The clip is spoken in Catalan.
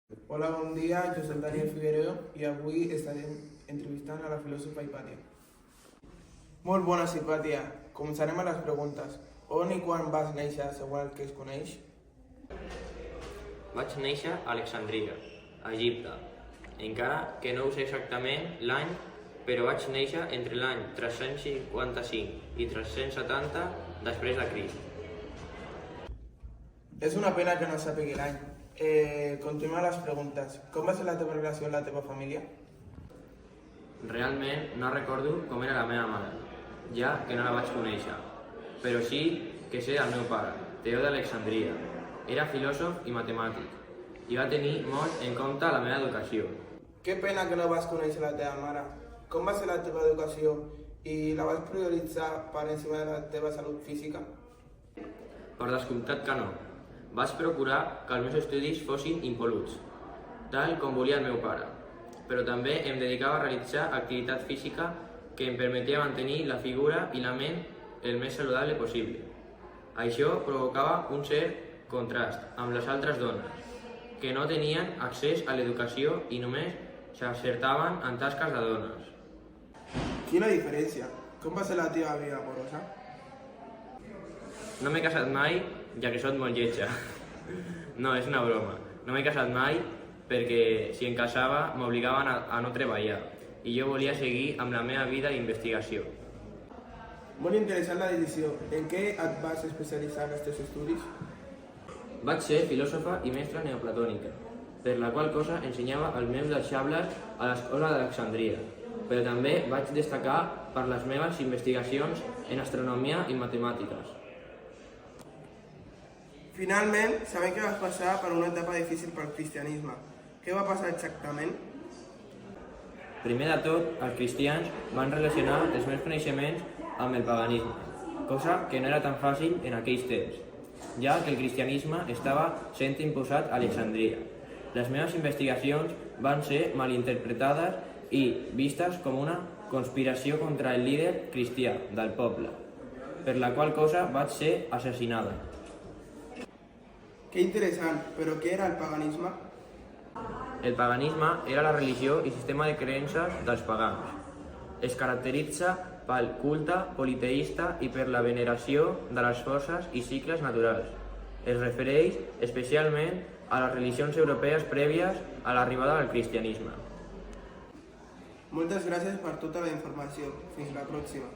Hola, bon dia, jo soc Daniel Figueredo i avui estarem entrevistant a la filòsofa Hipàtia. Molt bona, Hipàtia. Començarem a les preguntes. On i quan vas néixer, segons el que es coneix? Vaig néixer a Alexandria, a Egipte. Encara que no ho sé exactament l'any, però vaig néixer entre l'any 355 i 370 després de Crist. És una pena que no sàpigui l'any. Continuem les preguntes. Com va ser la teva relació amb la teva família? Realment no recordo com era la meva mare, ja que no la vaig conèixer, però sí que sé el meu pare, Teó d'Alexandria. Era filòsof i matemàtic i va tenir molt en compte la meva educació. Que pena que no vas conèixer la teva mare. Com va ser la teva educació i la vas prioritzar per encima de la teva salut física? Per descomptat que no. Vaig procurar que els meus estudis fossin impol·luts, tal com volia el meu pare, però també em dedicava a realitzar activitat física que em permetia mantenir la figura i la ment el més saludable possible. Això provocava un cert contrast amb les altres dones, que no tenien accés a l'educació i només s'acertaven en tasques de dones. Quina diferència? Com va ser la teva vida amorosa? No m'he casat mai, ja que soc molt lletja. No, és una broma. No m'he casat mai perquè si em casava m'obligaven a no treballar i jo volia seguir amb la meva vida d'investigació. Molt interessant la decisió. En què et vas especialitzar en els teus estudis? Vaig ser filòsofa i mestra neoplatònica, per la qual cosa ensenyava als meus deixebles a l'escola d'Alexandria, però també vaig destacar per les meves investigacions en astronomia i matemàtiques. Finalment, sabem que vas passar per una etapa difícil pel cristianisme. Què va passar exactament? Primer de tot, els cristians van relacionar els meus coneixements amb el paganisme, cosa que no era tan fàcil en aquells temps, ja que el cristianisme estava sent imposat a Alexandria. Les meves investigacions van ser malinterpretades i vistes com una conspiració contra el líder cristià del poble, per la qual cosa vaig ser assassinada. Que interessant, però què era el paganisme? El paganisme era la religió i sistema de creences dels pagans. Es caracteritza pel culte politeista i per la veneració de les forces i cicles naturals. Es refereix especialment a les religions europees prèvies a l'arribada del cristianisme. Moltes gràcies per tota la informació. Fins la pròxima.